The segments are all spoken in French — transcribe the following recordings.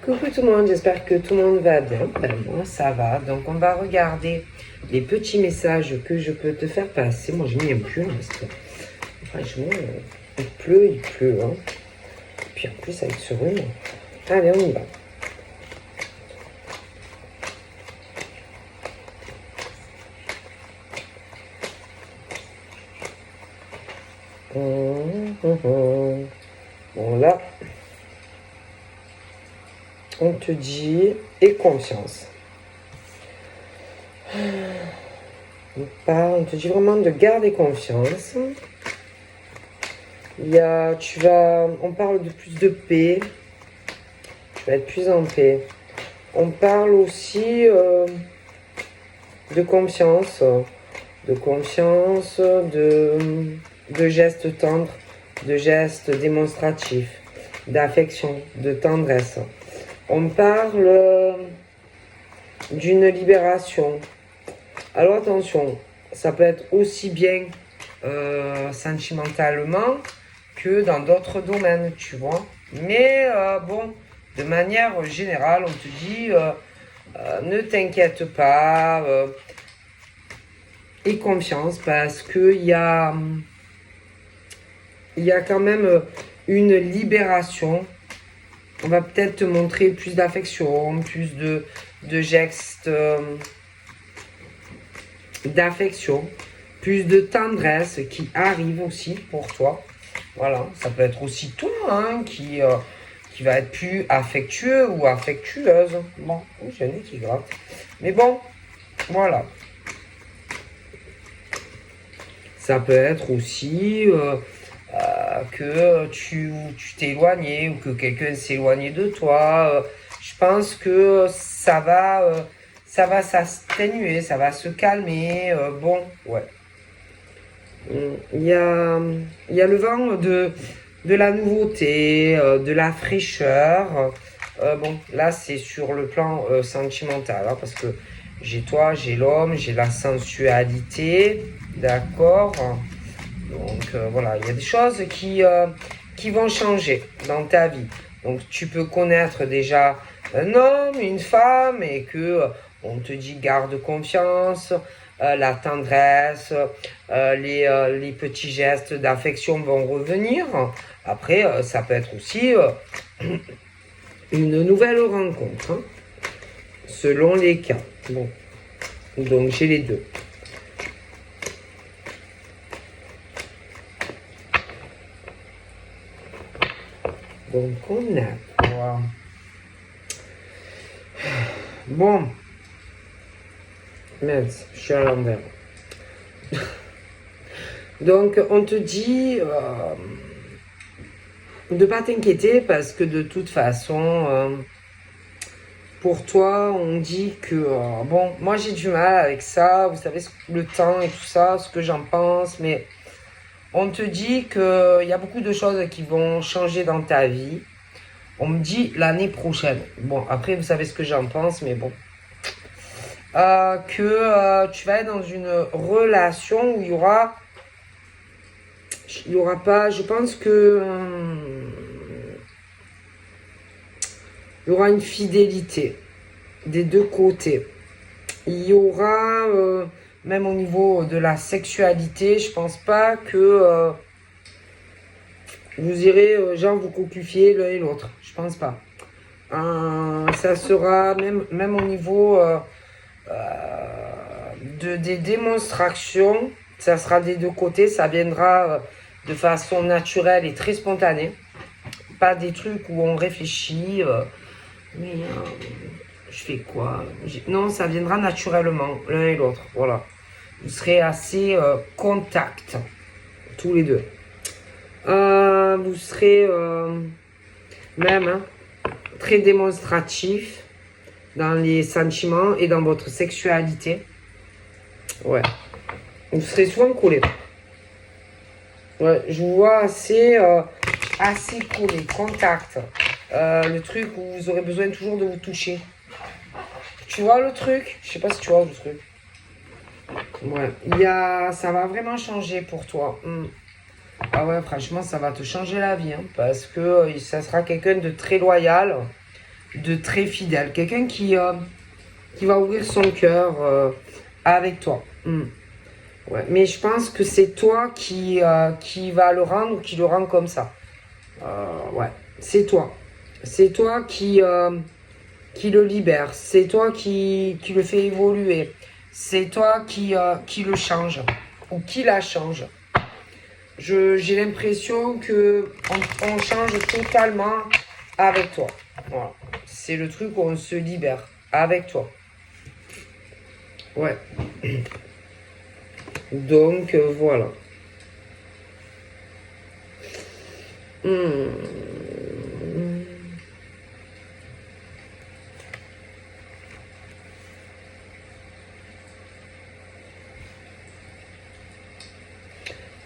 Coucou tout le monde, j'espère que tout le monde va bien. Ben, moi ça va. Donc on va regarder les petits messages que je peux te faire passer. Moi j'ai mis un pull parce que franchement il pleut. Hein. Puis en plus avec ce rhume. Allez, on y va. Bon là, on te dit aie confiance. On te dit vraiment de garder confiance. On parle de plus de paix. Tu vas être plus en paix. On parle aussi de confiance, de gestes tendres, de gestes démonstratifs, d'affection, de tendresse. On parle d'une libération. Alors attention, ça peut être aussi bien sentimentalement que dans d'autres domaines, tu vois. Mais bon, de manière générale, on te dit ne t'inquiète pas, aie confiance parce qu'il y a quand même une libération. On va peut-être te montrer plus d'affection, plus de gestes d'affection, plus de tendresse qui arrive aussi pour toi. Voilà, ça peut être aussi toi hein, qui va être plus affectueux ou affectueuse. Bon, j'ai un nez qui gratte. Mais bon, voilà. Ça peut être aussi que tu t'es éloigné ou que quelqu'un s'est éloigné de toi. Je pense que ça va s'atténuer, ça va se calmer. Bon, ouais. Il y a le vent de la nouveauté, de la fraîcheur. Bon, là, c'est sur le plan sentimental, hein, parce que j'ai toi, j'ai l'homme, j'ai la sensualité, d'accord. Donc, voilà, il y a des choses qui vont changer dans ta vie. Donc, tu peux connaître déjà un homme, une femme, et que on te dit garde confiance, la tendresse, les petits gestes d'affection vont revenir. Après, ça peut être aussi une nouvelle rencontre, hein, selon les cas. Bon, donc j'ai les deux. Donc on a quoi? Bon. Mince, je suis à l'envers. Donc on te dit de pas t'inquiéter parce que de toute façon, pour toi, on dit que bon, moi j'ai du mal avec ça, vous savez, le temps et tout ça, ce que j'en pense, mais on te dit qu'il y a beaucoup de choses qui vont changer dans ta vie. On me dit l'année prochaine. Bon, après, vous savez ce que j'en pense, mais bon. Que tu vas être dans une relation où il y aura pas, je pense que il y aura une fidélité des deux côtés. Il y aura, même au niveau de la sexualité, je pense pas que vous irez, genre, vous cocufier l'un et l'autre. Je pense pas. Ça sera même au niveau des démonstrations, ça sera des deux côtés, ça viendra de façon naturelle et très spontanée. Pas des trucs où on réfléchit, mais je fais quoi? Non, ça viendra naturellement, l'un et l'autre, voilà. Vous serez assez contact, tous les deux. Vous serez même hein, très démonstratif dans les sentiments et dans votre sexualité. Ouais. Vous serez souvent collés. Ouais, je vous vois assez collés, contact. Le truc où vous aurez besoin toujours de vous toucher. Tu vois le truc? Je sais pas si tu vois le truc. Ouais, ça va vraiment changer pour toi. Ah ouais, franchement, ça va te changer la vie, hein, parce que ça sera quelqu'un de très loyal, de très fidèle. Quelqu'un qui va ouvrir son cœur avec toi. Ouais. Mais je pense que c'est toi qui va le rendre ou qui le rend comme ça. Ouais, c'est toi. C'est toi qui le libère. C'est toi qui le fait évoluer. C'est toi qui le change ou qui la change. J'ai l'impression que on change totalement avec toi. Voilà. C'est le truc où on se libère avec toi. Ouais. Donc, voilà.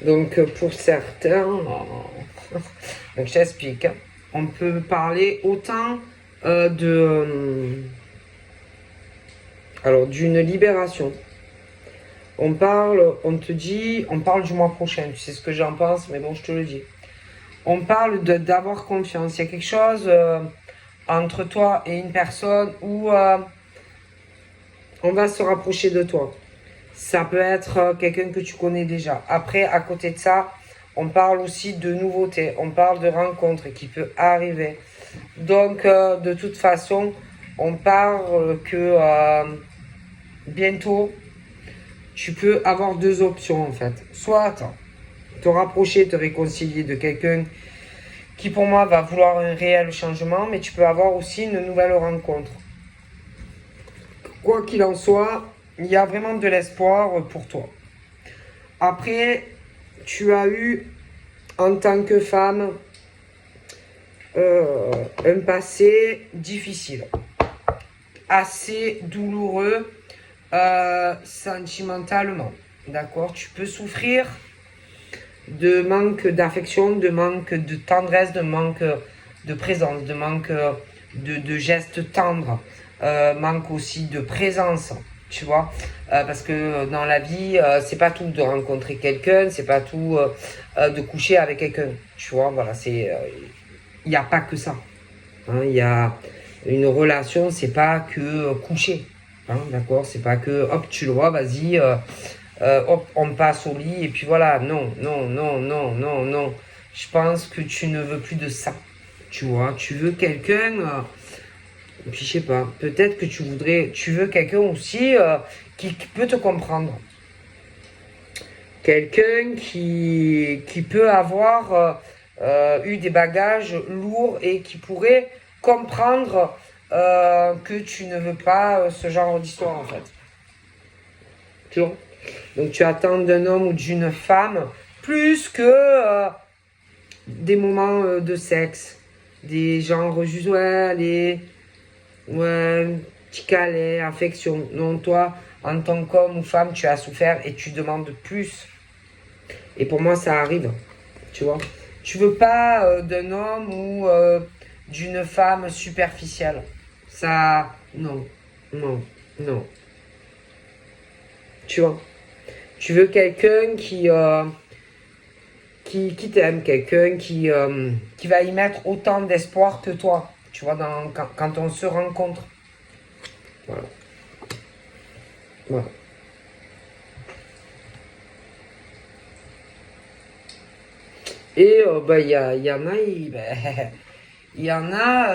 Donc, pour certains, donc je t'explique, hein. On peut parler autant alors d'une libération. On parle du mois prochain, tu sais ce que j'en pense, mais bon, je te le dis. On parle d'avoir confiance. Il y a quelque chose entre toi et une personne où on va se rapprocher de toi. Ça peut être quelqu'un que tu connais déjà. Après, à côté de ça, on parle aussi de nouveautés. On parle de rencontres qui peut arriver. Donc, de toute façon, on parle que bientôt, tu peux avoir deux options en fait. Soit te rapprocher, te réconcilier de quelqu'un qui pour moi va vouloir un réel changement, mais tu peux avoir aussi une nouvelle rencontre. Quoi qu'il en soit, il y a vraiment de l'espoir pour toi. Après, tu as eu en tant que femme un passé difficile, assez douloureux sentimentalement. D'accord? Tu peux souffrir de manque d'affection, de manque de tendresse, de manque de présence, de manque de gestes tendres, manque aussi de présence, tu vois, parce que dans la vie, c'est pas tout de rencontrer quelqu'un, c'est pas tout de coucher avec quelqu'un, tu vois, voilà, il n'y a pas que ça, hein, il y a une relation, c'est pas que coucher, hein, d'accord, c'est pas que, hop, tu le vois, vas-y, hop, on passe au lit et puis voilà. Non, non, non, non, non, non. Je pense que tu ne veux plus de ça. Tu vois, tu veux quelqu'un, puis je sais pas, peut-être que tu veux quelqu'un aussi qui peut te comprendre. Quelqu'un qui peut avoir eu des bagages lourds et qui pourrait comprendre que tu ne veux pas ce genre d'histoire en fait. Tu vois? Donc tu attends d'un homme ou d'une femme plus que des moments de sexe. Des gens juste, ouais, allez, ouais, petit câlin, affection. Non, toi, en tant qu'homme ou femme, tu as souffert et tu demandes plus. Et pour moi, ça arrive, tu vois. Tu veux pas d'un homme ou d'une femme superficielle. Ça, non, non, non. Tu vois. Tu veux quelqu'un qui t'aime, quelqu'un qui va y mettre autant d'espoir que toi, tu vois, quand on se rencontre. Voilà. Voilà. Et bah, il y en a, il y en a,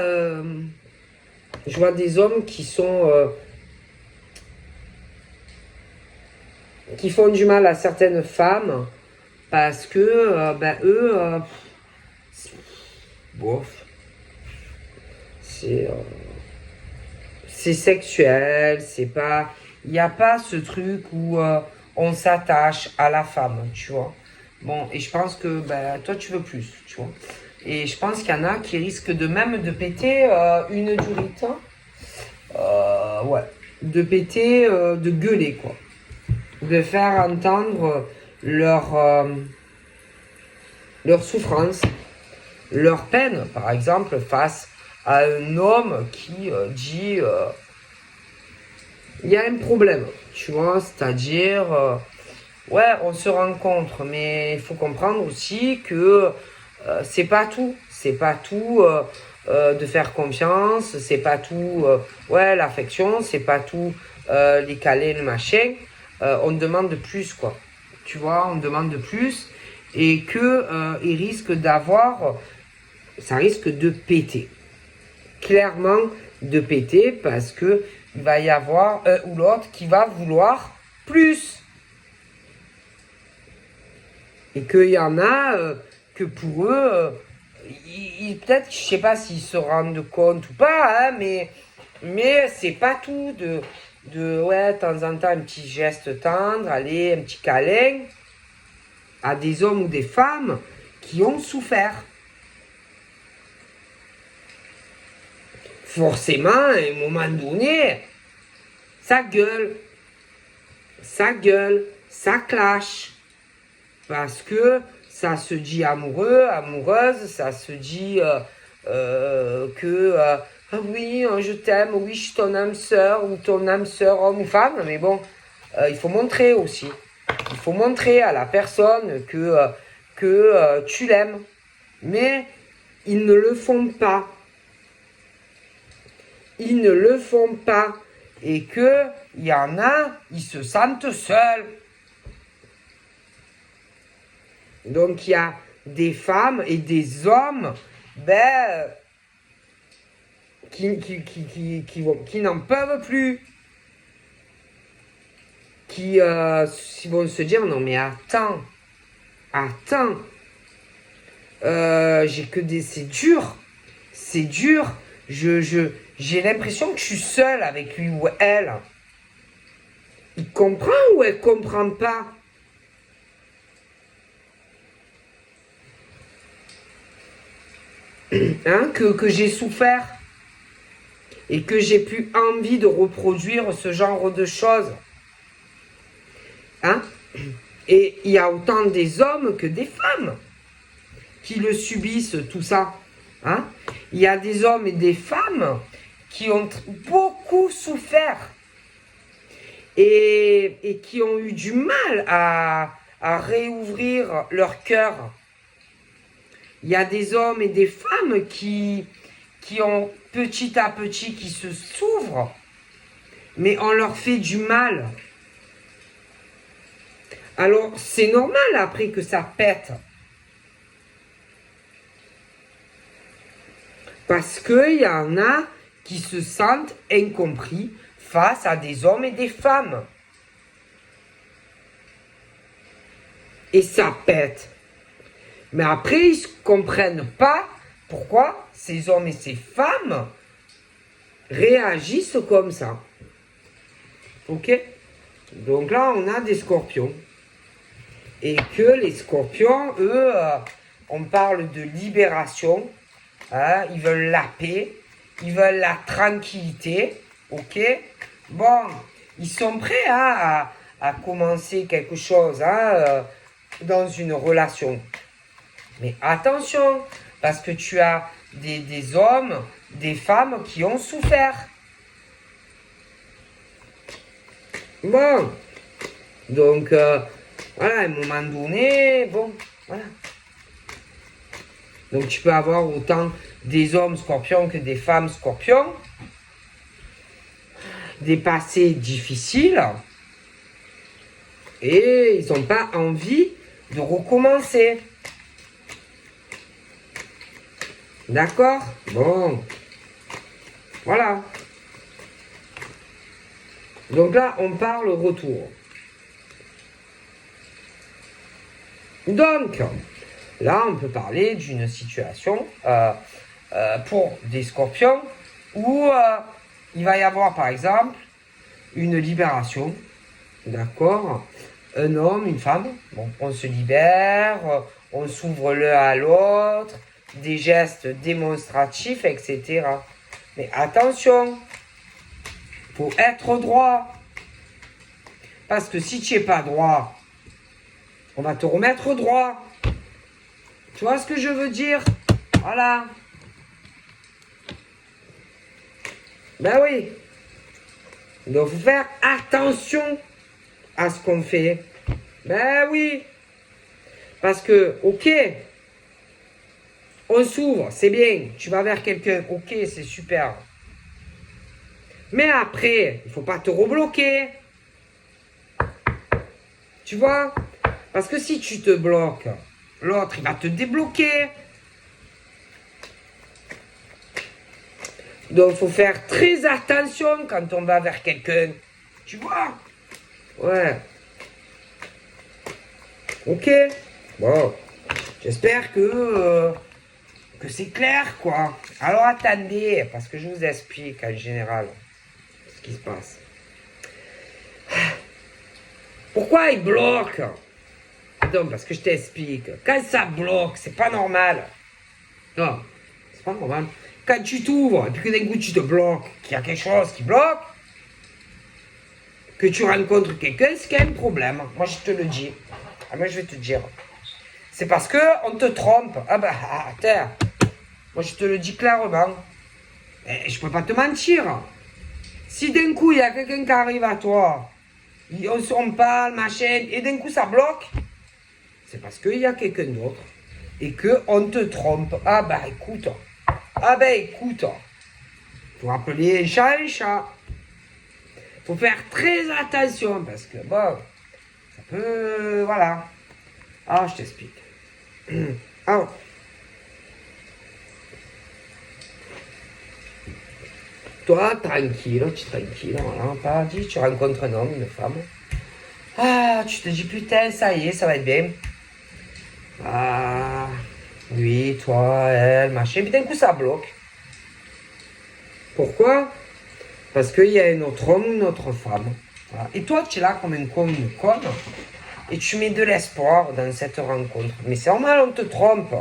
je vois des hommes qui font du mal à certaines femmes parce que ben, eux, bof, c'est sexuel, c'est pas, il n'y a pas ce truc où on s'attache à la femme, tu vois. Bon, et je pense que ben, toi tu veux plus, tu vois. Et je pense qu'il y en a qui risquent de même de péter une durite, hein. Ouais, de péter, de gueuler quoi, de faire entendre leur souffrance, leur peine, par exemple, face à un homme qui dit il y a un problème, tu vois, c'est-à-dire ouais, on se rencontre, mais il faut comprendre aussi que c'est pas tout, de faire confiance, c'est pas tout, ouais, l'affection, c'est pas tout les câlins, le machin. On demande de plus, quoi. Tu vois, on demande de plus et que il risque d'avoir, ça risque de péter. Clairement de péter parce que il va y avoir un ou l'autre qui va vouloir plus. Et qu'il y en a que pour eux, peut-être, je sais pas s'ils se rendent compte ou pas, hein, mais c'est pas tout ouais, de temps en temps, un petit geste tendre, allez, un petit câlin à des hommes ou des femmes qui ont souffert. Forcément, à un moment donné, ça gueule, ça clash. Parce que ça se dit amoureux, amoureuse, ça se dit que ah oui, je t'aime, oui, je suis ton âme sœur, ou ton âme sœur, homme ou femme, mais bon, il faut montrer aussi. Il faut montrer à la personne que tu l'aimes. Mais ils ne le font pas. Ils ne le font pas. Et qu'il y en a, ils se sentent seuls. Donc il y a des femmes et des hommes qui n'en peuvent plus. Qui vont se dire non mais attends, j'ai que des. C'est dur. J'ai l'impression que je suis seule avec lui ou elle. Il comprend ou elle comprend pas? Hein, que j'ai souffert et que j'ai plus envie de reproduire ce genre de choses. Hein? Et il y a autant des hommes que des femmes qui le subissent, tout ça. Hein? Il y a des hommes et des femmes qui ont beaucoup souffert et qui ont eu du mal à réouvrir leur cœur. Il y a des hommes et des femmes qui ont petit à petit, qui se s'ouvrent, mais on leur fait du mal. Alors, c'est normal après que ça pète. Parce qu'il y en a qui se sentent incompris face à des hommes et des femmes. Et ça pète. Mais après, ils ne comprennent pas pourquoi ces hommes et ces femmes réagissent comme ça. Ok? Donc là, on a des scorpions. Et que les scorpions, eux, on parle de libération. Hein, ils veulent la paix. Ils veulent la tranquillité. Ok? Bon, ils sont prêts à commencer quelque chose dans une relation. Mais attention, parce que tu as des hommes, des femmes qui ont souffert. Bon, donc, voilà, à un moment donné, bon, voilà. Donc tu peux avoir autant des hommes scorpions que des femmes scorpions. Des passés difficiles. Et ils n'ont pas envie de recommencer. D'accord? Bon. Voilà. Donc là, on parle retour. Donc, là, on peut parler d'une situation pour des scorpions où il va y avoir, par exemple, une libération. D'accord? Un homme, une femme. Bon, on se libère, on s'ouvre l'un à l'autre, des gestes démonstratifs, etc. Mais attention, faut être droit. Parce que si tu n'es pas droit, on va te remettre droit. Tu vois ce que je veux dire? Voilà. Ben oui. Donc, faut faire attention à ce qu'on fait. Ben oui. Parce que, ok, On s'ouvre, c'est bien. Tu vas vers quelqu'un, ok, c'est super. Mais après, il ne faut pas te rebloquer. Tu vois? Parce que si tu te bloques, l'autre, il va te débloquer. Donc, il faut faire très attention quand on va vers quelqu'un. Tu vois? Ouais. Ok. Bon. J'espère que c'est clair, quoi. Alors, attendez, parce que je vous explique en général ce qui se passe. Pourquoi il bloque? Attends, parce que je t'explique. Quand ça bloque, c'est pas normal. Non, c'est pas normal. Quand tu t'ouvres et puis que d'un coup tu te bloques, qu'il y a quelque chose qui bloque, que tu rencontres quelqu'un, c'est qu'il y a un problème. Moi, je te le dis. Ah, moi, je vais te dire. C'est parce que on te trompe. Ah bah, attends. Moi, je te le dis clairement. Et je peux pas te mentir. Si d'un coup, il y a quelqu'un qui arrive à toi, on parle, machin, et d'un coup, ça bloque, c'est parce qu'il y a quelqu'un d'autre et qu'on te trompe. Ah bah, écoute. Ah ben, écoute. Faut appeler un chat un chat. Faut faire très attention parce que, bon, ça peut... Voilà. Ah, je t'explique. Ah. Toi, tranquille, voilà, pas dit, tu rencontres un homme, une femme. Ah, tu te dis, putain, ça y est, ça va être bien. Ah, lui, toi, elle, machin. Puis d'un coup, ça bloque. Pourquoi? Parce qu'il y a un autre homme ou une autre femme. Voilà. Et toi, tu es là comme un con, une conne. Et tu mets de l'espoir dans cette rencontre. Mais c'est normal, on te trompe.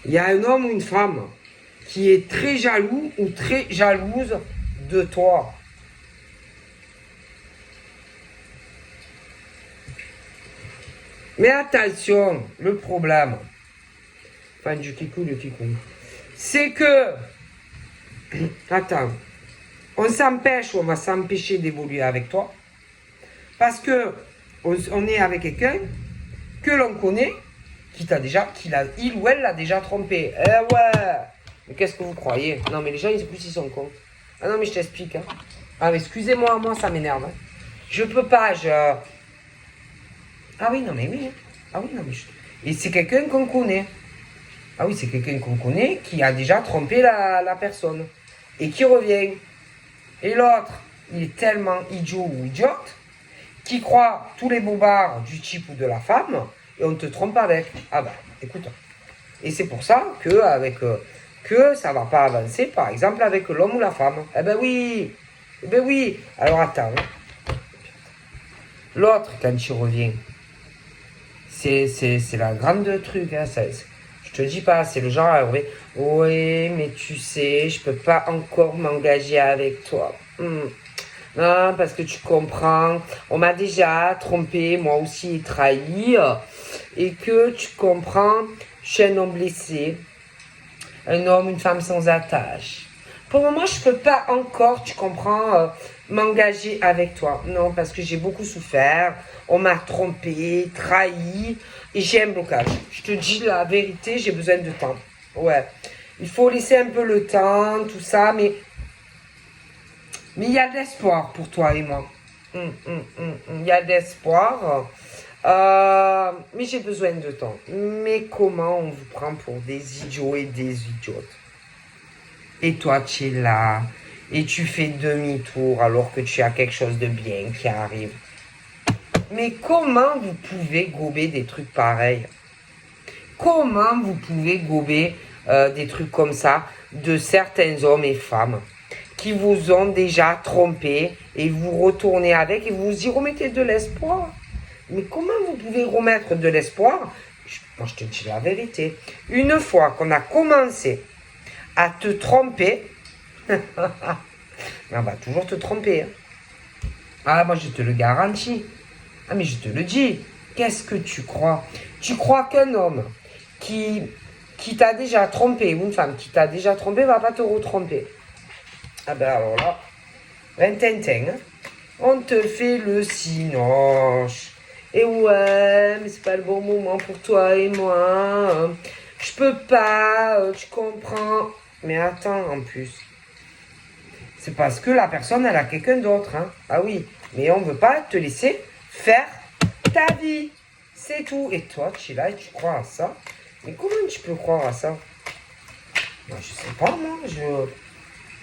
Il y a un homme ou une femme qui est très jaloux ou très jalouse de toi. Mais attention, le problème, enfin du kikou, c'est que, attends, on s'empêche ou on va s'empêcher d'évoluer avec toi parce que on est avec quelqu'un que l'on connaît, il ou elle l'a déjà trompé. Eh ouais. Mais qu'est-ce que vous croyez? Non mais les gens ils sont cons. Ah non mais je t'explique. Hein. Ah mais excusez-moi, moi ça m'énerve. Hein. Je peux pas, Ah oui non mais oui. Ah oui non mais Et c'est quelqu'un qu'on connaît. Ah oui c'est quelqu'un qu'on connaît qui a déjà trompé la personne. Et qui revient. Et l'autre, il est tellement idiot ou idiote qui croit tous les bobards du type ou de la femme et on te trompe avec. Ah bah, écoute. Et c'est pour ça que ça va pas avancer, par exemple, avec l'homme ou la femme. Eh ben oui. Eh ben oui. Alors attends. L'autre, quand tu reviens, c'est la grande truc. Hein, je te dis pas, c'est le genre, oui, mais tu sais, je peux pas encore m'engager avec toi. Non, parce que tu comprends, on m'a déjà trompé, moi aussi trahi, et que tu comprends, je suis un homme blessé, un homme, une femme sans attache. Pour le moment, je peux pas encore, tu comprends, m'engager avec toi. Non, parce que j'ai beaucoup souffert, on m'a trompé, trahi, et j'ai un blocage. Je te dis la vérité, j'ai besoin de temps. Ouais, il faut laisser un peu le temps, tout ça, mais il y a de l'espoir pour toi et moi. Il y a de l'espoir. Mais j'ai besoin de temps. Mais comment on vous prend pour des idiots et des idiotes? Et toi, tu es là. Et tu fais demi-tour alors que tu as quelque chose de bien qui arrive. Mais comment vous pouvez gober des trucs pareils? Comment vous pouvez gober des trucs comme ça de certains hommes et femmes qui vous ont déjà trompé et vous retournez avec et vous y remettez de l'espoir? Mais comment vous pouvez remettre de l'espoir? Moi, je te dis la vérité. Une fois qu'on a commencé à te tromper, on va toujours te tromper. Hein. Ah, moi, je te le garantis. Ah, mais je te le dis. Qu'est-ce que tu crois? Tu crois qu'un homme qui t'a déjà trompé, ou une femme qui t'a déjà trompé, va pas te retromper? Ah ben alors là, hein, on te fait le cinoche. Et ouais, mais c'est pas le bon moment pour toi et moi. Je peux pas, tu comprends. Mais attends, en plus. C'est parce que la personne, elle a quelqu'un d'autre. Hein. Ah oui, mais on ne veut pas te laisser faire ta vie. C'est tout. Et toi, tu es là et tu crois à ça. Mais comment tu peux croire à ça? Ben, je sais pas, moi.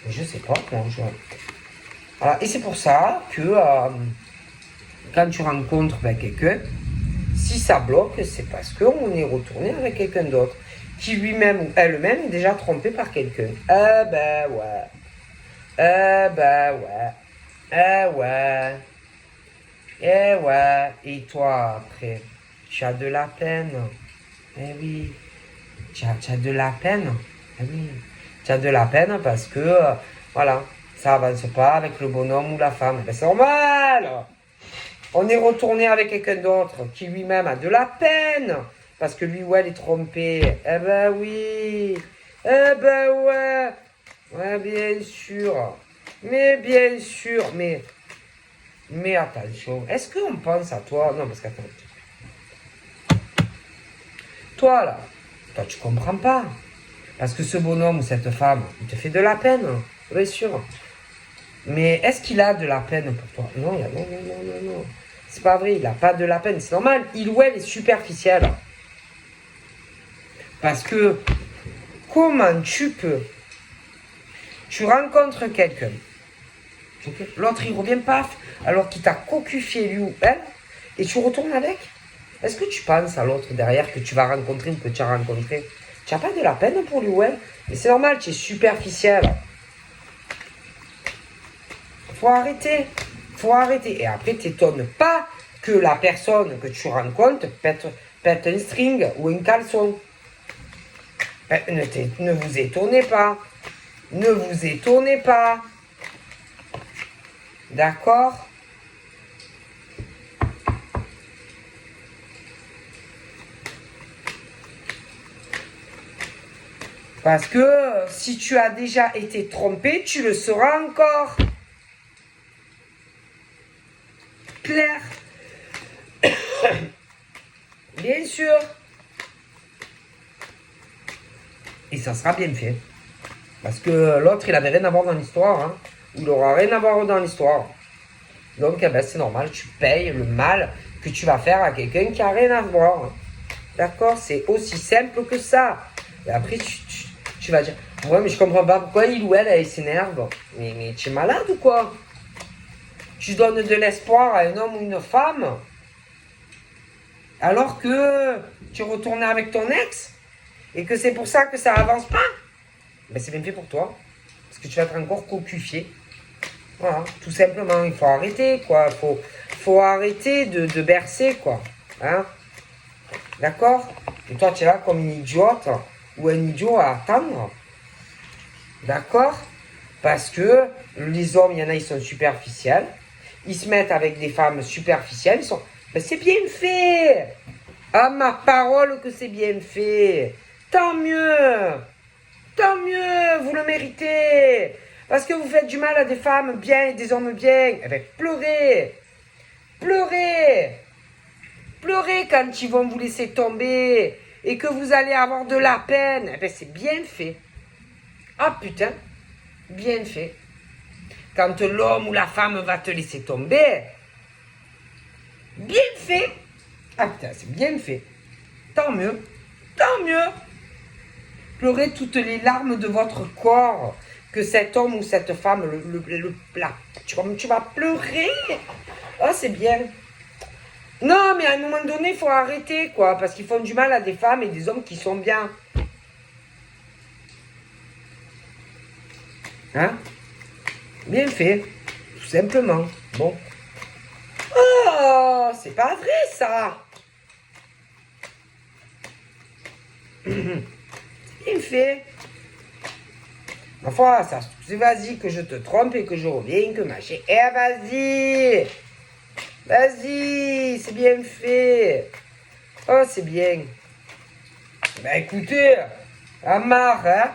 Je sais pas, moi. Voilà. Et c'est pour ça que quand tu rencontres quelqu'un, si ça bloque, c'est parce qu'on est retourné avec quelqu'un d'autre. Qui lui-même ou elle-même est déjà trompé par quelqu'un. Ah ben ouais. Ah ben ouais. Ah ouais. Eh ouais. Et toi, après, tu as de la peine. Eh oui. Tu as de la peine. Eh oui. Tu as de la peine parce que, voilà, ça avance pas avec le bonhomme ou la femme. Ben, c'est normal. On est retourné avec quelqu'un d'autre qui lui-même a de la peine parce que lui ou elle est trompé. Eh ben oui. Eh ben ouais. Ouais, bien sûr. Mais bien sûr. Mais attention. Est-ce qu'on pense à toi? Non, parce qu'attends. Toi, là. Toi, tu comprends pas. Parce que ce bonhomme ou cette femme, il te fait de la peine. Bien sûr. Mais est-ce qu'il a de la peine pour toi? Non, non, non, non, non, non. C'est pas vrai, il n'a pas de la peine. C'est normal, il ou elle est superficiel. Parce que, comment tu peux? Tu rencontres quelqu'un. Okay. L'autre, il revient paf, alors qu'il t'a cocufié lui ou elle, et tu retournes avec. Est-ce que tu penses à l'autre derrière que tu vas rencontrer ou que tu as rencontré? Tu n'as pas de la peine pour lui ou elle? Mais c'est normal, tu es superficiel. Faut arrêter. Faut arrêter. Et après, t'étonnes pas que la personne que tu rencontres pète un string ou un caleçon. Ne vous étonnez pas. Ne vous étonnez pas. D'accord? Parce que si tu as déjà été trompé, tu le seras encore. Clair? Bien sûr. Et ça sera bien fait. Parce que l'autre, il n'avait rien à voir dans l'histoire. Hein. Il n'aura rien à voir dans l'histoire. Donc, eh ben, c'est normal, tu payes le mal que tu vas faire à quelqu'un qui n'a rien à voir. D'accord? C'est aussi simple que ça. Et après, tu vas dire, ouais, mais je comprends pas pourquoi il ou elle s'énerve. Mais tu es malade ou quoi? Tu donnes de l'espoir à un homme ou une femme alors que tu retournes avec ton ex et que c'est pour ça que ça avance pas. Ben, c'est bien fait pour toi. Parce que tu vas être encore cocufié. Voilà, tout simplement, il faut arrêter, quoi. Faut arrêter de bercer, quoi. Hein? D'accord? Et toi, tu es là comme une idiote ou un idiot à attendre. D'accord? Parce que les hommes, il y en a, ils sont superficiels. Ils se mettent avec des femmes superficielles. Ils sont... Ben, c'est bien fait! Ah, ma parole que c'est bien fait! Tant mieux! Tant mieux! Vous le méritez! Parce que vous faites du mal à des femmes bien et des hommes bien. Eh bien, pleurez! Pleurez! Pleurez quand ils vont vous laisser tomber et que vous allez avoir de la peine. Eh bien, c'est bien fait. Ah putain, bien fait. Quand l'homme ou la femme va te laisser tomber, bien fait. Ah putain, c'est bien fait. Tant mieux. Tant mieux. Pleurez toutes les larmes de votre corps que cet homme ou cette femme, tu vas pleurer. Oh, c'est bien. Non, mais à un moment donné, il faut arrêter, quoi, parce qu'ils font du mal à des femmes et des hommes qui sont bien. Hein? Bien fait, tout simplement. Bon. Oh, c'est pas vrai, ça. Bien fait. Ma foi, ça, c'est vas-y que je te trompe et que je revienne, que machin. Eh, vas-y. Vas-y, c'est bien fait. Oh, c'est bien. Ben écoutez, à marre, hein.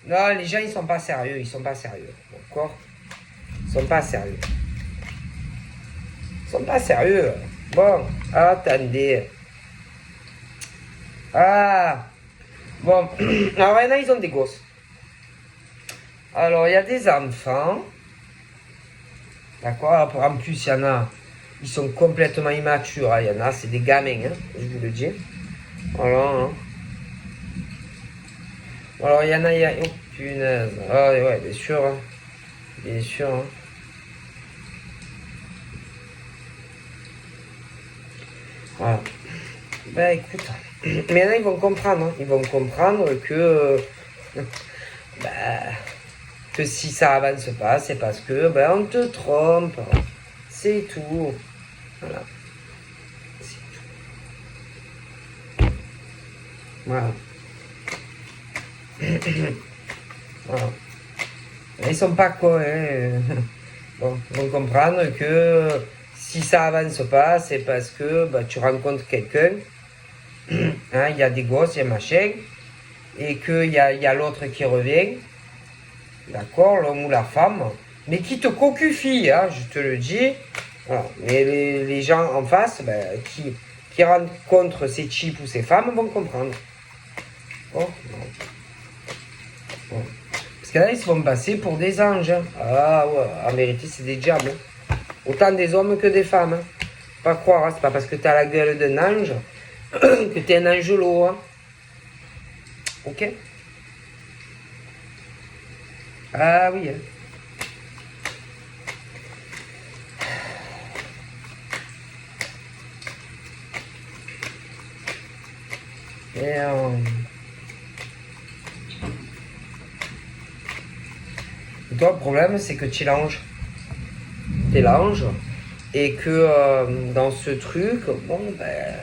Non, les gens, ils sont pas sérieux. Ils sont pas sérieux. D'accord? Ils sont pas sérieux. Ils sont pas sérieux. Bon, attendez. Ah, bon, alors il y en a, ils ont des gosses. Alors, il y a des enfants. D'accord? En plus, il y en a, ils sont complètement immatures. Il y en a, c'est des gamins, hein, je vous le dis. Voilà. Hein. Alors, il y en a, oh punaise. Ah, ouais, bien sûr. Hein. Bien sûr. Hein. Voilà. Ben écoute, maintenant ils vont comprendre. Hein. Ils vont comprendre ben, que si ça avance pas, c'est parce que ben, on te trompe. C'est tout. Voilà. C'est tout. Voilà. Voilà. Ils sont pas cons. Hein. Bon, ils vont comprendre que si ça avance pas, c'est parce que ben, tu rencontres quelqu'un. Hein, il y a des gosses, il y a machin. Et qu'il y a l'autre qui revient. D'accord, l'homme ou la femme, mais qui te cocufie, hein, je te le dis. Voilà. Mais les gens en face, ben, qui rencontrent ces types ou ces femmes vont comprendre. Bon, bon. Parce que là, ils se vont passer pour des anges. Ah ouais, en vérité, c'est des diables. Autant des hommes que des femmes. Hein. Pas croire, hein, c'est pas parce que t'as la gueule d'un ange que t'es un angelot. Hein. Ok? Ah oui. Hein. Et toi, le problème, c'est que tu l'anges. T'es l'ange. Et que dans ce truc, bon, ben.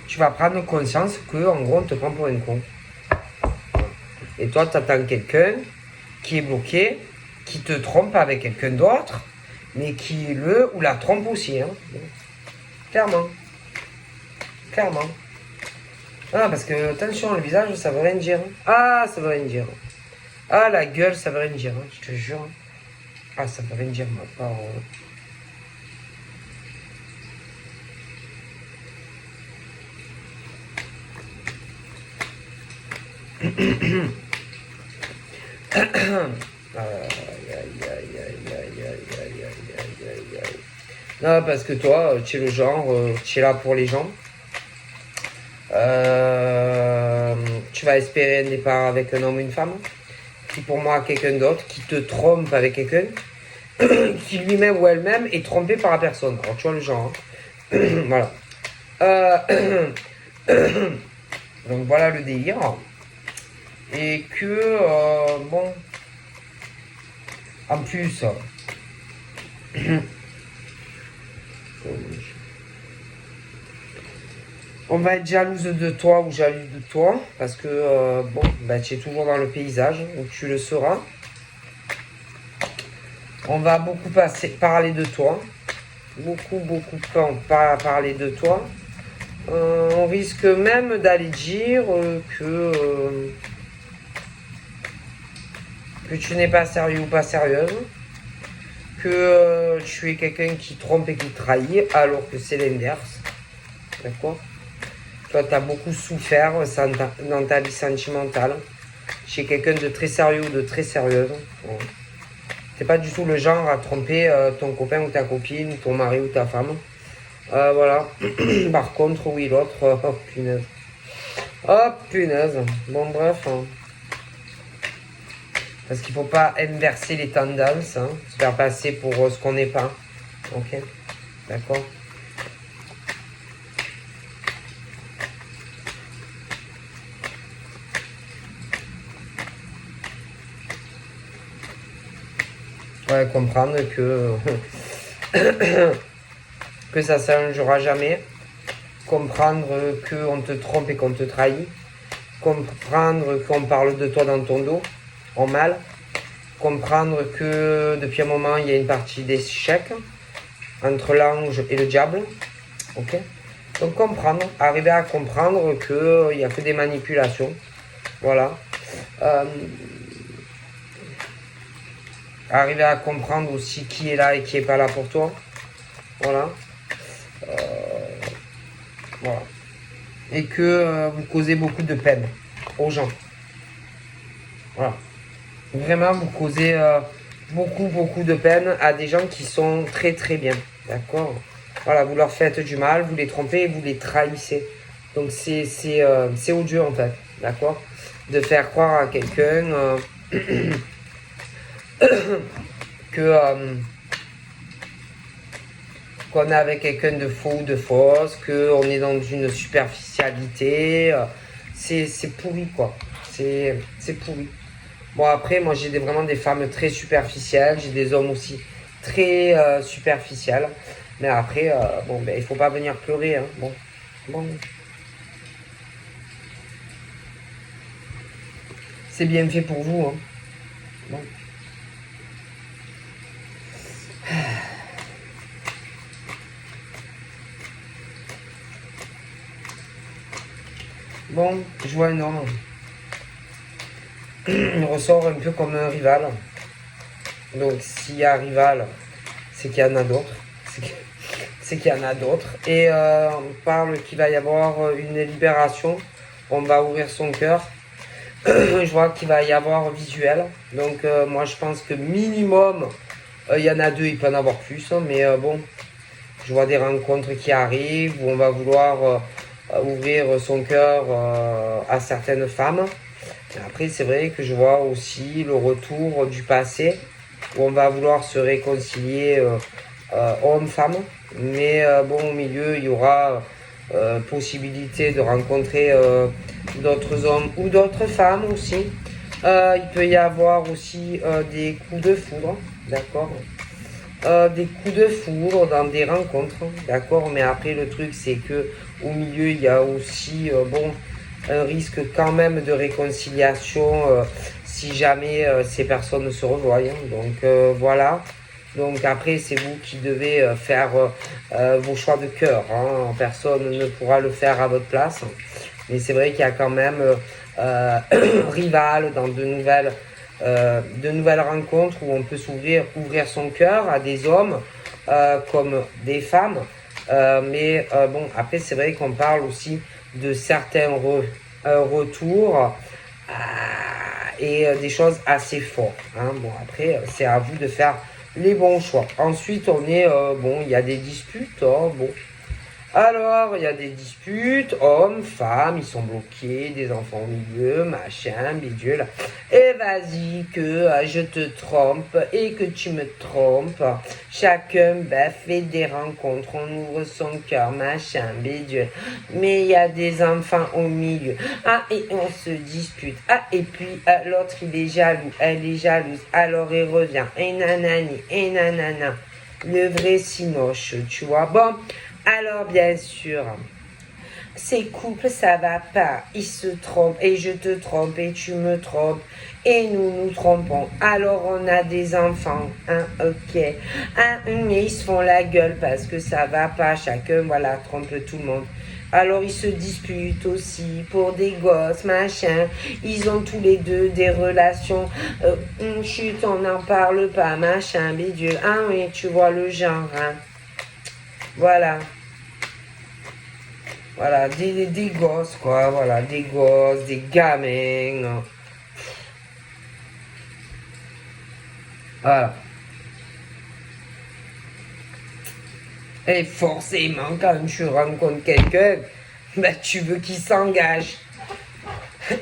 Tu vas prendre conscience que, en gros, on te prend pour une con. Et toi, tu attends quelqu'un qui est bloqué, qui te trompe avec quelqu'un d'autre, mais qui le ou la trompe aussi. Hein. Clairement. Clairement. Ah, parce que, attention, le visage, ça veut rien dire. Ah, ça veut rien dire. Ah, la gueule, ça veut rien dire, hein, je te jure. Ah, ça veut rien dire, ma parole. Non, parce que toi, tu es le genre, tu es là pour les gens. Tu vas espérer un départ avec un homme ou une femme, qui pour moi quelqu'un d'autre, qui te trompe avec quelqu'un, qui lui-même ou elle-même est trompé par la personne. Alors tu vois le genre. Hein. Voilà. Donc voilà le délire. Et que, bon, en plus, on va être jalouse de toi ou jaloux de toi, parce que, bon, ben, tu es toujours dans le paysage, où tu le seras. On va beaucoup parler de toi, beaucoup parler de toi. On risque même d'aller dire que tu n'es pas sérieux ou pas sérieuse, que tu es quelqu'un qui trompe et qui trahit, alors que c'est l'inverse. D'accord? Toi, tu as beaucoup souffert dans ta vie sentimentale. Chez quelqu'un de très sérieux ou de très sérieuse. Bon. T'es pas du tout le genre à tromper ton copain ou ta copine, ton mari ou ta femme. Voilà. Par contre, oui, l'autre, oh punaise. Oh punaise. Bon, bref. Hein. Parce qu'il faut pas inverser les tendances, hein, se faire passer pour ce qu'on n'est pas. Ok? D'accord? Ouais, comprendre que que ça ne s'arrangera jamais. Comprendre qu'on te trompe et qu'on te trahit. Comprendre qu'on parle de toi dans ton dos, en mal. Comprendre que depuis un moment, il y a une partie d'échec entre l'ange et le diable. Ok? Donc comprendre, arriver à comprendre qu'il n'y a que des manipulations. Voilà. Arriver à comprendre aussi qui est là et qui n'est pas là pour toi. Voilà. Euh, voilà. Et que vous causez beaucoup de peine aux gens. Voilà. Vraiment, vous causez beaucoup de peine à des gens qui sont très très bien. D'accord. Voilà, vous leur faites du mal, vous les trompez et vous les trahissez. Donc c'est odieux en fait. D'accord. De faire croire à quelqu'un que qu'on est avec quelqu'un de faux ou de fausse, qu'on est dans une superficialité. C'est pourri quoi. C'est pourri. Bon après, moi j'ai vraiment des femmes très superficielles, j'ai des hommes aussi très superficiels. Mais après, bon, ben, il faut pas venir pleurer. Hein. Bon. C'est bien fait pour vous. Hein. Bon. Bon, je vois un homme. Il ressort un peu comme un rival. Donc s'il y a un rival, c'est qu'il y en a d'autres. C'est qu'il y en a d'autres. Et on parle qu'il va y avoir une libération. On va ouvrir son cœur. Je vois qu'il va y avoir visuel. Donc moi je pense que minimum, il y en a deux, il peut en avoir plus. Mais bon, je vois des rencontres qui arrivent où on va vouloir ouvrir son cœur à certaines femmes. Après, c'est vrai que je vois aussi le retour du passé où on va vouloir se réconcilier homme-femme. Mais bon, au milieu, il y aura possibilité de rencontrer d'autres hommes ou d'autres femmes aussi. Il peut y avoir aussi des coups de foudre, d'accord, des coups de foudre dans des rencontres, d'accord. Mais après, le truc, c'est que au milieu, il y a aussi, bon, un risque quand même de réconciliation si jamais ces personnes se revoient. Hein. Donc voilà. Donc après, c'est vous qui devez faire vos choix de cœur. Hein. Personne ne pourra le faire à votre place. Mais c'est vrai qu'il y a quand même rival dans de nouvelles rencontres où on peut ouvrir son cœur à des hommes comme des femmes. Mais bon, après, c'est vrai qu'on parle aussi de certains retours et des choses assez fortes. Hein. Bon, après, c'est à vous de faire les bons choix. Ensuite, on est, bon, il y a des disputes. Hein, bon, alors, il y a des disputes, hommes, femmes, ils sont bloqués, des enfants au milieu, machin, bidule. Et vas-y que je te trompe et que tu me trompes. Chacun fait des rencontres, on ouvre son cœur, machin, bidule. Mais il y a des enfants au milieu. Ah, et on se dispute. Ah, et puis l'autre, il est jaloux, elle est jalouse. Alors il revient, et nanani, et nanana. Le vrai sinoche, tu vois. Bon. Alors bien sûr, ces couples ça va pas, ils se trompent et je te trompe et tu me trompes et nous nous trompons. Alors on a des enfants, hein, ok. Hein, mais ils se font la gueule parce que ça va pas, chacun voilà trompe tout le monde. Alors ils se disputent aussi pour des gosses, machin. Ils ont tous les deux des relations. Chut, on n'en parle pas, machin, bidule. Ah oui, tu vois le genre, hein. Voilà. Voilà, des gosses, quoi. Voilà, des gosses, des gamins. Voilà. Et forcément, quand tu rencontres quelqu'un, ben, tu veux qu'il s'engage.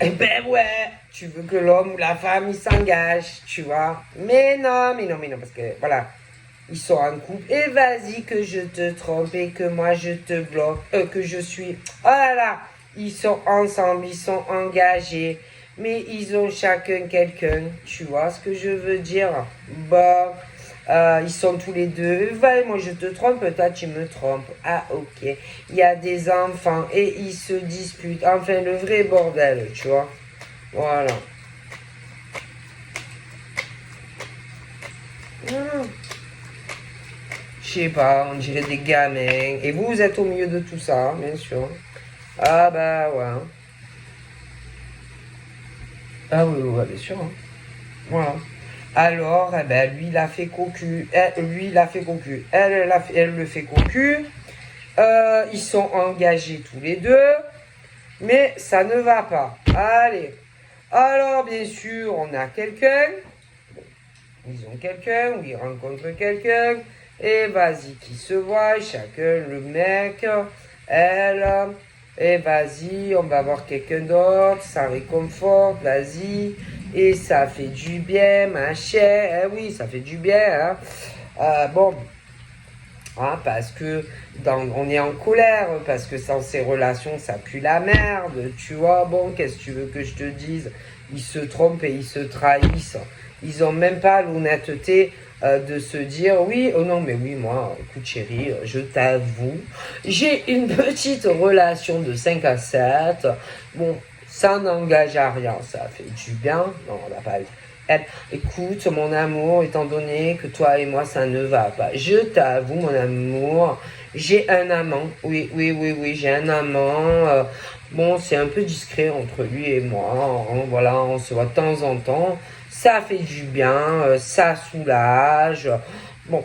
Eh ben ouais, tu veux que l'homme ou la femme, il s'engage, tu vois. Mais non, parce que, voilà. Ils sont en couple. Et vas-y que je te trompe et que moi je te bloque. Que je suis... Oh là là. Ils sont ensemble, ils sont engagés. Mais ils ont chacun quelqu'un. Tu vois ce que je veux dire? Bon. Ils sont tous les deux. Va, moi je te trompe, toi tu me trompes. Ah ok. Il y a des enfants et ils se disputent. Enfin le vrai bordel, tu vois. Voilà. Mmh. Je sais pas, on dirait des gamins. Et vous, vous êtes au milieu de tout ça, hein, bien sûr. Ah bah ouais. Hein. Ah oui, ouais, bien sûr. Hein. Voilà. Alors, eh ben, lui, il a fait cocu. Lui, il a fait cocu. Elle le fait cocu. Ils sont engagés tous les deux. Mais ça ne va pas. Allez. Alors, bien sûr, on a quelqu'un. Ils ont quelqu'un, ou ils rencontrent quelqu'un. Et vas-y, qui se voit, chacun, le mec, elle. Et vas-y, on va voir quelqu'un d'autre, ça réconforte, vas-y. Et ça fait du bien, machin. Eh oui, ça fait du bien. Hein. Bon, hein, parce que on est en colère, parce que sans ces relations, ça pue la merde. Tu vois, bon, qu'est-ce que tu veux que je te dise? Ils se trompent et ils se trahissent. Ils ont même pas l'honnêteté de se dire oui, oh non, mais oui, moi, écoute chérie, je t'avoue, j'ai une petite relation de 5 à 7. Bon, ça n'engage à rien, ça fait du bien. Non, on n'a pas écoute, mon amour, étant donné que toi et moi, ça ne va pas. Je t'avoue, mon amour, j'ai un amant. Oui, oui, oui, oui, j'ai un amant. Bon, c'est un peu discret entre lui et moi. Voilà, on se voit de temps en temps. Ça fait du bien, ça soulage. Bon,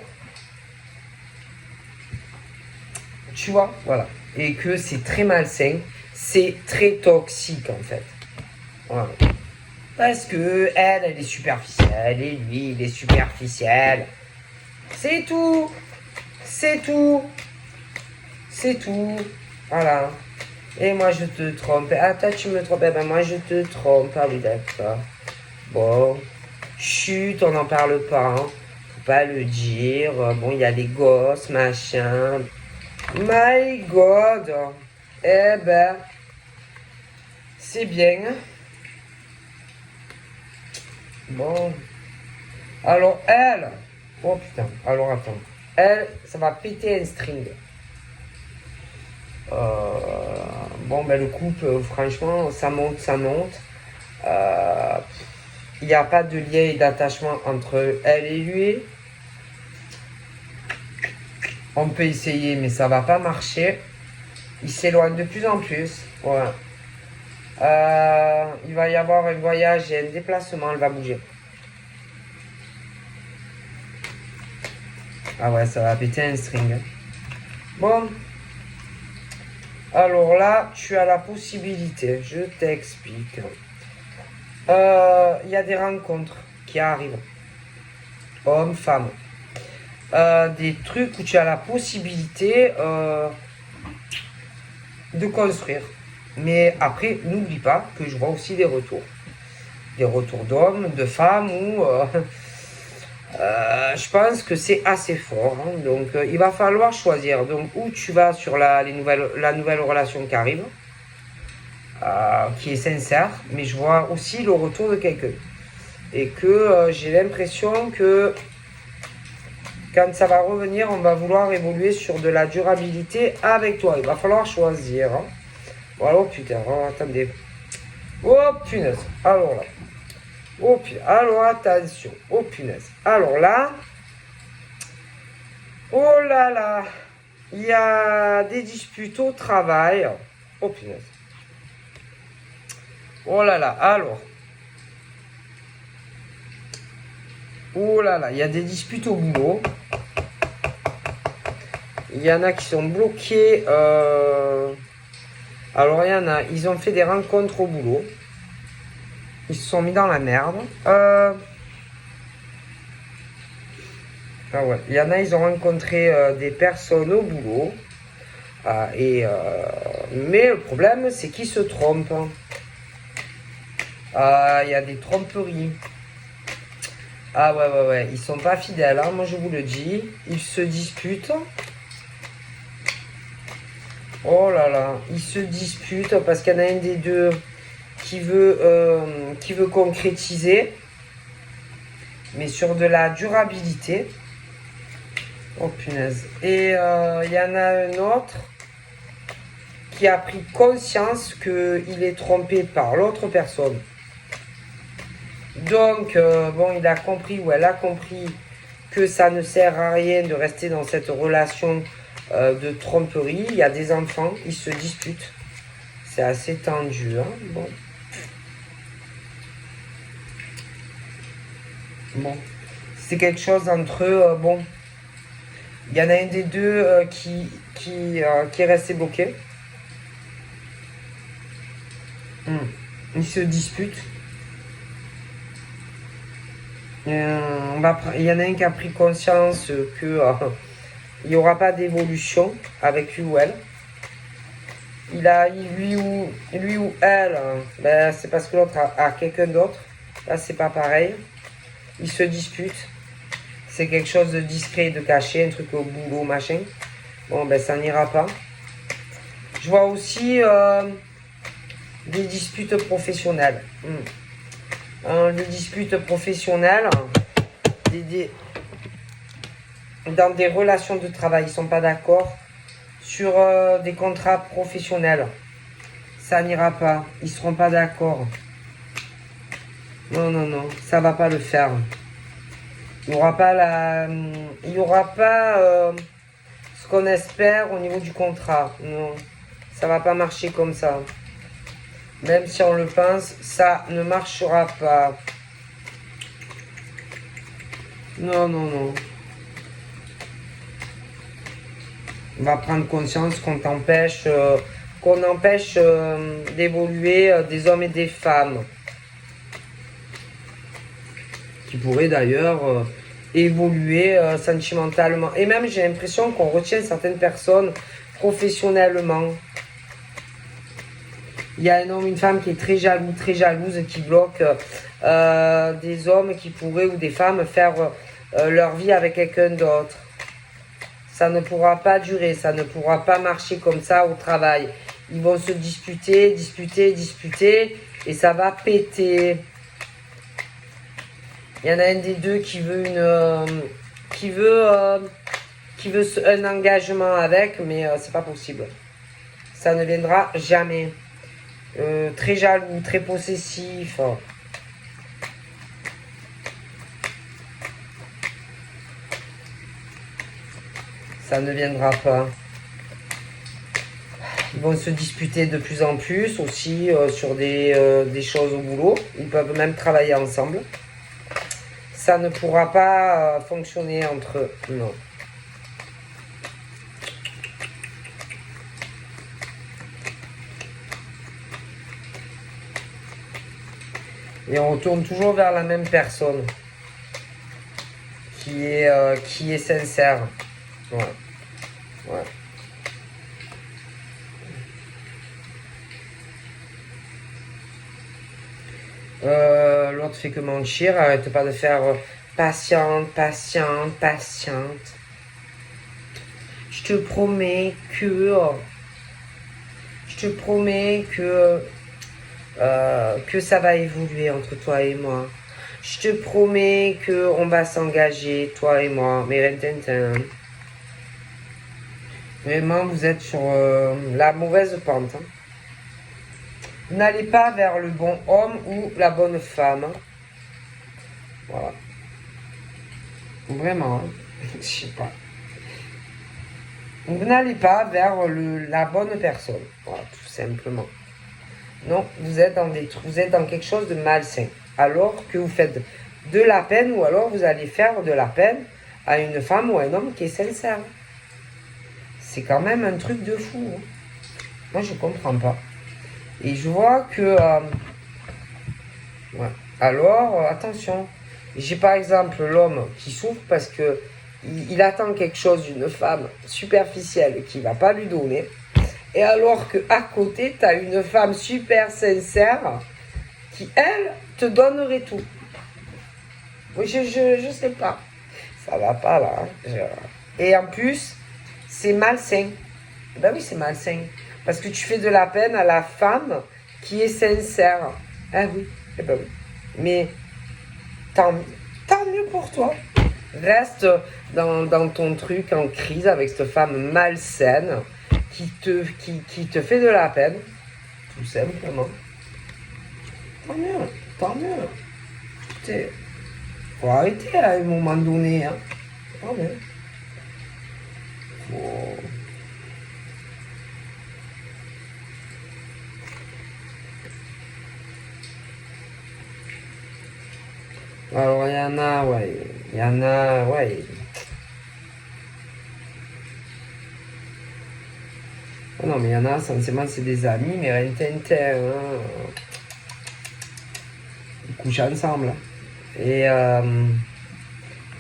tu vois, voilà. Et que c'est très malsain. C'est très toxique, en fait. Voilà. Parce que elle est superficielle et lui, il est superficiel. C'est tout. C'est tout. C'est tout. Voilà. Et moi, je te trompe. Ah, toi, tu me trompes. Eh ben, moi, je te trompe. Ah oui, d'accord. Bon. Chut, on n'en parle pas. Hein. Faut pas le dire. Bon, il y a les gosses, machin. My God. Eh ben, c'est bien. Bon. Alors, elle. Oh putain. Alors, attends. Elle, ça va péter un string. Bon, ben le couple, franchement, ça monte, ça monte. Il n'y a pas de lien et d'attachement entre elle et lui. On peut essayer, mais ça va pas marcher. Il s'éloigne de plus en plus. Voilà. Il va y avoir un voyage et un déplacement, elle va bouger. Ah ouais, ça va péter un string. Bon. Alors là, tu as la possibilité, je t'explique. Il y a des rencontres qui arrivent. Hommes, femmes. Des trucs où tu as la possibilité de construire. Mais après, n'oublie pas que je vois aussi des retours. Des retours d'hommes, de femmes, où je pense que c'est assez fort. Hein. Donc, il va falloir choisir. Donc, où tu vas sur la nouvelle relation qui arrive, qui est sincère, mais je vois aussi le retour de quelqu'un. Et que j'ai l'impression que quand ça va revenir, on va vouloir évoluer sur de la durabilité avec toi. Il va falloir choisir. Hein. Voilà, oh putain, oh, attendez. Oh punaise, alors là. Oh punaise, alors attention. Oh punaise, alors là. Oh là là. Il y a des disputes au travail. Oh punaise. Oh là là, alors. Oh là là, il y a des disputes au boulot. Il y en a qui sont bloqués. Alors, il y en a, ils ont fait des rencontres au boulot. Ils se sont mis dans la merde. Ah ouais, il y en a, ils ont rencontré des personnes au boulot. Mais le problème, c'est qu'ils se trompent. Il y a des tromperies. Ah ouais, ouais, ouais, ils sont pas fidèles, hein, moi je vous le dis. Ils se disputent. Oh là là, ils se disputent parce qu'il y en a un des deux qui veut concrétiser, mais sur de la durabilité. Oh punaise. Et il y en a un autre qui a pris conscience qu'il est trompé par l'autre personne. Donc, bon, il a compris ou elle a compris que ça ne sert à rien de rester dans cette relation de tromperie. Il y a des enfants, ils se disputent. C'est assez tendu, hein, bon. Bon, c'est quelque chose entre bon, il y en a un des deux qui est resté bloqué. Ils se disputent. Il y en a un qui a pris conscience que il n'y aura pas d'évolution avec lui ou elle. Lui ou elle, ben, c'est parce que l'autre a quelqu'un d'autre. Là, c'est pas pareil. Ils se disputent. C'est quelque chose de discret, de caché, un truc au boulot, machin. Bon, ben, ça n'ira pas. Je vois aussi des disputes professionnelles. Des disputes professionnelles, dans des relations de travail, ils ne sont pas d'accord sur des contrats professionnels. Ça n'ira pas. Ils ne seront pas d'accord. Non, non, non. Ça ne va pas le faire. Il n'y aura pas ce qu'on espère au niveau du contrat. Non. Ça ne va pas marcher comme ça. Même si on le pense, ça ne marchera pas. Non, non, non. On va prendre conscience qu'on empêche d'évoluer des hommes et des femmes. Qui pourraient d'ailleurs évoluer sentimentalement. Et même, j'ai l'impression qu'on retient certaines personnes professionnellement. Il y a un homme, une femme qui est très jalouse, qui bloque des hommes qui pourraient ou des femmes faire leur vie avec quelqu'un d'autre. Ça ne pourra pas durer, ça ne pourra pas marcher comme ça au travail. Ils vont se disputer, et ça va péter. Il y en a un des deux qui veut un engagement avec, mais c'est pas possible. Ça ne viendra jamais. Très jaloux, très possessif. Ça ne viendra pas. Ils vont se disputer de plus en plus aussi sur des choses au boulot. Ils peuvent même travailler ensemble. Ça ne pourra pas fonctionner entre eux. Non. Et on retourne toujours vers la même personne qui est sincère. Ouais. Ouais. L'autre fait que mentir, arrête pas de faire patiente. Je te promets que ça va évoluer entre toi et moi. Je te promets qu'on va s'engager, toi et moi. Mais vraiment, vous êtes sur la mauvaise pente. Hein. N'allez pas vers le bon homme ou la bonne femme. Voilà. Vraiment, hein. Je sais pas. Vous n'allez pas vers la bonne personne. Voilà, tout simplement. Non, vous êtes dans quelque chose de malsain. Alors que vous faites de la peine, ou alors vous allez faire de la peine à une femme ou à un homme qui est sincère. C'est quand même un truc de fou. Hein. Moi, je comprends pas. Et je vois que... ouais. Alors, attention. J'ai par exemple l'homme qui souffre parce que il attend quelque chose d'une femme superficielle qui ne va pas lui donner. Et alors qu'à côté, tu as une femme super sincère qui, elle, te donnerait tout. Oui, je sais pas. Ça va pas là. Hein. Et en plus, c'est malsain. Ben oui, c'est malsain. Parce que tu fais de la peine à la femme qui est sincère. Ah oui, eh ben oui. Mais tant mieux pour toi. Reste dans ton truc en crise avec cette femme malsaine qui te fait de la peine. Tout simplement. Tant mieux. Faut arrêter à un moment donné. Hein. Tant mieux. Alors, il y en a, ouais. Il y en a, ouais. Ah non, mais il y en a, essentiellement, c'est des amis, mais rien tintin, hein. Ils couchent ensemble, hein.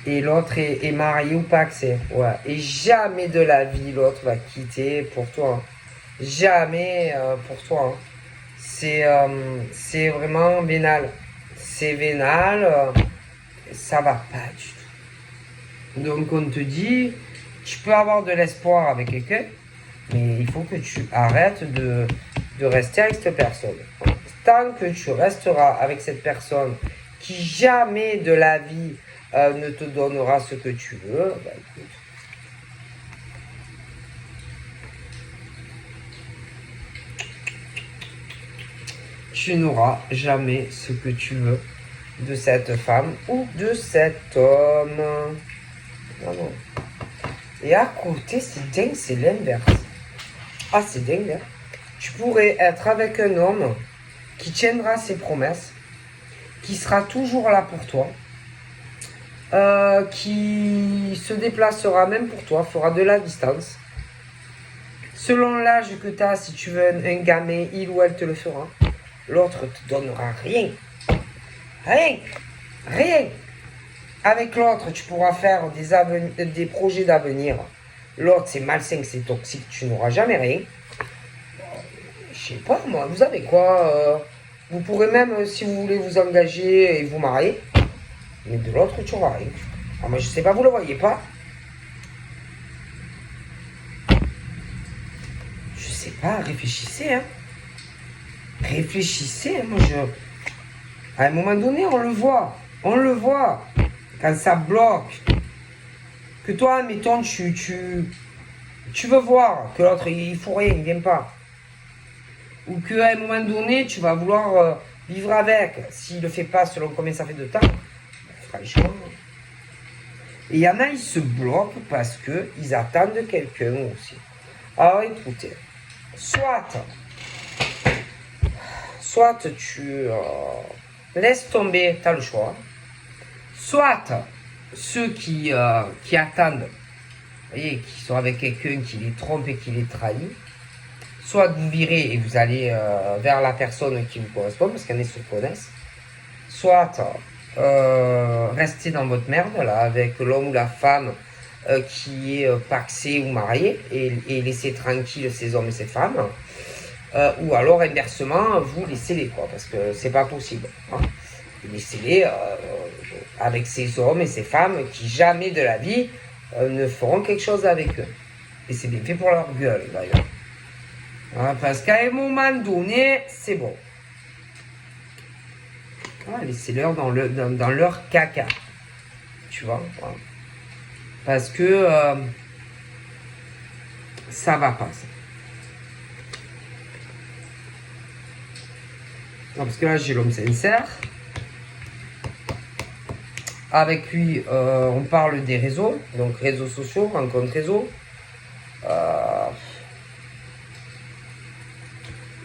Et l'autre est marié ou pas, que c'est. Ouais. Et jamais de la vie, l'autre va quitter pour toi, hein. Jamais pour toi, hein. C'est vraiment vénal. C'est vénal, ça va pas du tout. Donc on te dit, tu peux avoir de l'espoir avec quelqu'un, mais il faut que tu arrêtes de rester avec cette personne. Tant que tu resteras avec cette personne qui jamais de la vie ne te donnera ce que tu veux, bah écoute. Tu n'auras jamais ce que tu veux de cette femme ou de cet homme. Non, non. Et à côté, c'est dingue, c'est l'inverse. Ah, c'est dingue, hein. Tu pourrais être avec un homme qui tiendra ses promesses, qui sera toujours là pour toi, qui se déplacera même pour toi, fera de la distance. Selon l'âge que tu as, si tu veux un gamin, il ou elle te le fera. L'autre te donnera rien. Rien. Rien. Avec l'autre, tu pourras faire des projets d'avenir. L'autre, c'est malsain, c'est toxique, tu n'auras jamais rien. Je sais pas, moi, vous savez quoi, vous pourrez même, si vous voulez vous engager et vous marier, mais de l'autre, tu n'auras rien. Alors moi, je sais pas, vous le voyez pas. Je sais pas, réfléchissez, hein. Réfléchissez, hein, moi, à un moment donné, on le voit. On le voit. Quand ça bloque. Que toi, mettons, tu veux voir que l'autre, il faut rien, il vient pas. Ou qu'à un moment donné, tu vas vouloir vivre avec. S'il ne le fait pas selon combien ça fait de temps, franchement. Et il y en a, ils se bloquent parce qu'ils attendent quelqu'un aussi. Alors écoutez, soit tu laisses tomber, tu as le choix. Soit ceux qui attendent, vous voyez, qui sont avec quelqu'un qui les trompe et qui les trahit, soit vous virez et vous allez vers la personne qui vous correspond, parce qu'elles se connaissent, soit restez dans votre merde, là, avec l'homme ou la femme qui est paxé ou marié, et laissez tranquille ces hommes et ces femmes, ou alors inversement, vous laissez-les, quoi, parce que c'est pas possible, hein. Laissez-les avec ces hommes et ces femmes qui jamais de la vie ne feront quelque chose avec eux. Et c'est bien fait pour leur gueule, d'ailleurs. Hein, parce qu'à un moment donné, c'est bon. Ah, laissez-leur dans leur caca. Tu vois, voilà. Parce que ça va pas, ça. Non, parce que là, j'ai l'homme sincère. Avec lui, on parle des réseaux, donc réseaux sociaux, rencontres réseaux.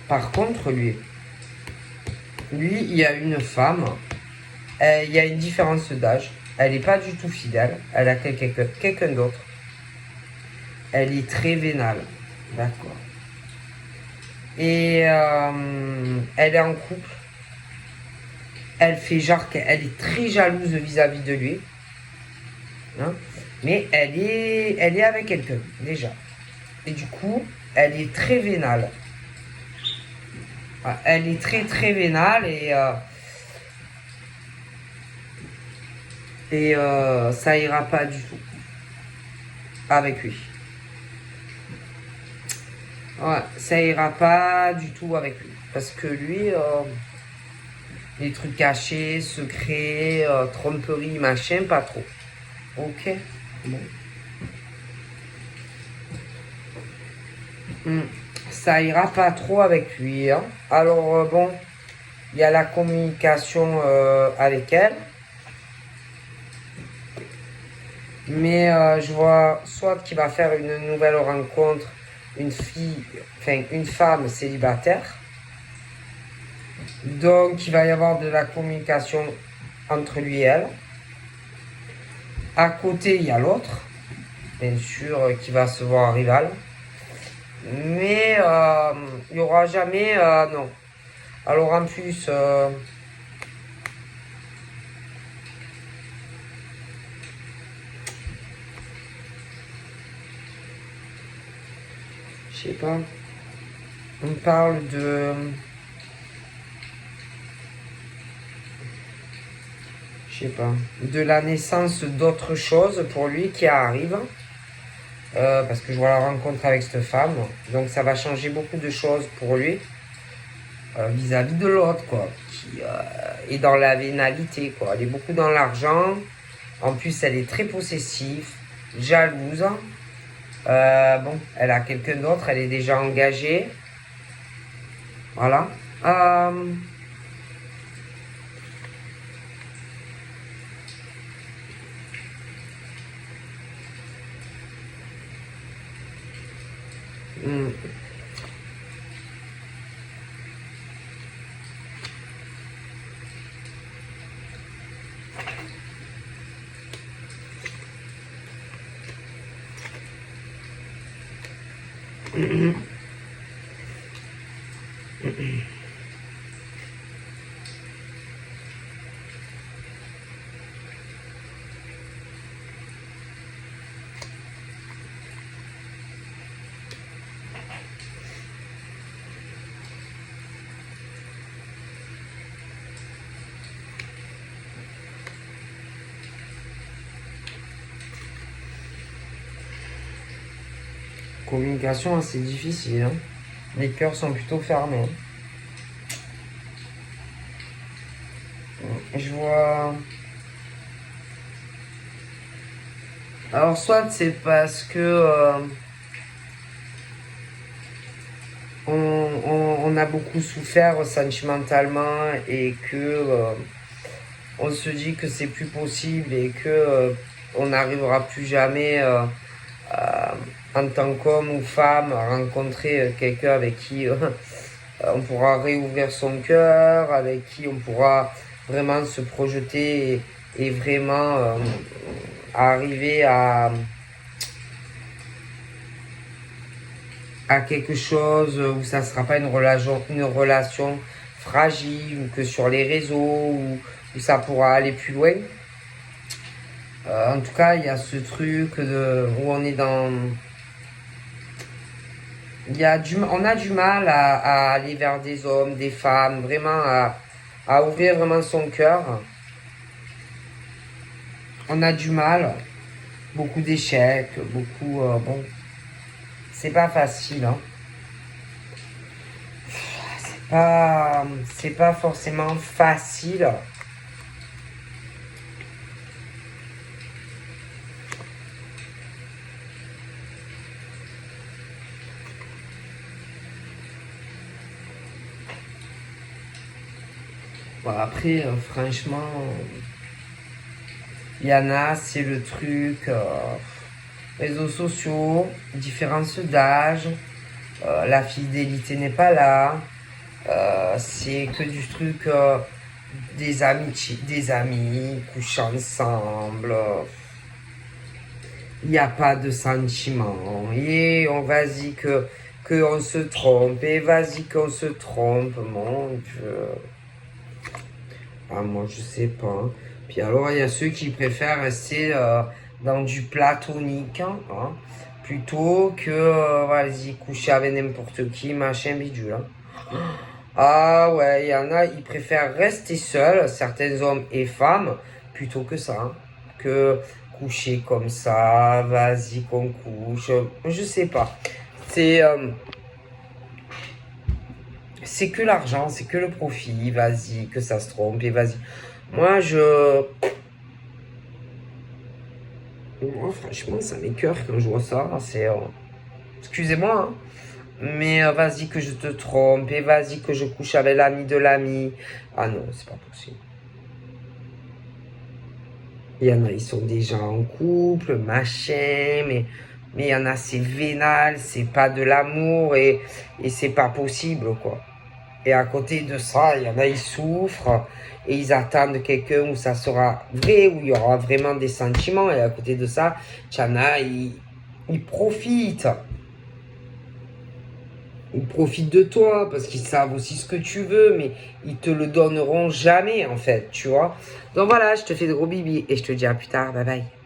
Par contre, lui, il y a une femme, il y a une différence d'âge, elle n'est pas du tout fidèle, elle a quelqu'un d'autre. Elle est très vénale, d'accord. Et elle est en couple. Elle fait genre qu'elle est très jalouse vis-à-vis de lui. Hein, mais elle est avec quelqu'un, déjà. Et du coup, elle est très vénale. Elle est très très vénale et ça ira pas du tout avec lui. Ouais, ça ira pas du tout avec lui. Parce que lui, les trucs cachés, secrets, tromperie, machin, pas trop. Ok. Bon. Ça ira pas trop avec lui, hein. Alors, bon, il y a la communication avec elle. Mais je vois soit qu'il va faire une nouvelle rencontre, une femme célibataire. Donc, il va y avoir de la communication entre lui et elle. À côté, il y a l'autre, bien sûr, qui va se voir rival. Mais il n'y aura jamais... non. Alors en plus... je sais pas. On parle de... je sais pas. De la naissance d'autres choses pour lui qui arrivent. Parce que je vois la rencontre avec cette femme. Donc ça va changer beaucoup de choses pour lui. Vis-à-vis de l'autre, quoi. Qui est dans la vénalité, quoi. Elle est beaucoup dans l'argent. En plus, elle est très possessive, jalouse. Bon, elle a quelqu'un d'autre, elle est déjà engagée. Voilà. Hmm. Communication assez difficile, hein. Les cœurs sont plutôt fermés. Je vois... Alors, soit c'est parce que on a beaucoup souffert sentimentalement et que on se dit que c'est plus possible et que on n'arrivera plus jamais en tant qu'homme ou femme à rencontrer quelqu'un avec qui on pourra réouvrir son cœur, avec qui on pourra vraiment se projeter et vraiment arriver à quelque chose où ça ne sera pas une relation fragile ou que sur les réseaux où ça pourra aller plus loin. En tout cas, il y a ce truc où on est dans... on a du mal à aller vers des hommes, des femmes, vraiment à ouvrir vraiment son cœur. On a du mal, beaucoup d'échecs, beaucoup... bon, c'est pas facile, hein. C'est pas forcément facile. Bon, après, franchement, il y en a, c'est le truc, réseaux sociaux, différence d'âge, la fidélité n'est pas là, c'est que du truc, des amis, couchent ensemble, il n'y a pas de sentiment, et on vas-y que on se trompe, et vas-y qu'on se trompe, mon Dieu. Ah, moi, je sais pas. Puis alors, il y a ceux qui préfèrent rester dans du platonique, hein, plutôt que, vas-y, coucher avec n'importe qui, machin, bidule. Hein. Ah ouais, il y en a, ils préfèrent rester seuls, certains hommes et femmes, plutôt que ça. Hein, que coucher comme ça, vas-y qu'on couche. Je sais pas. C'est que l'argent, c'est que le profit, vas-y, que ça se trompe, et vas-y. Moi, moi, franchement, ça m'écoeure quand je vois ça. Excusez-moi, hein, mais vas-y que je te trompe, et vas-y que je couche avec l'ami de l'ami. Ah non, c'est pas possible. Il y en a, ils sont déjà en couple, machin, mais il y en a, c'est vénal, c'est pas de l'amour, et c'est pas possible, quoi. Et à côté de ça, il y en a, ils souffrent et ils attendent quelqu'un où ça sera vrai, où il y aura vraiment des sentiments. Et à côté de ça, il y en a, ils profitent. Ils profitent de toi parce qu'ils savent aussi ce que tu veux, mais ils te le donneront jamais en fait, tu vois. Donc voilà, je te fais de gros bibis et je te dis à plus tard, bye bye.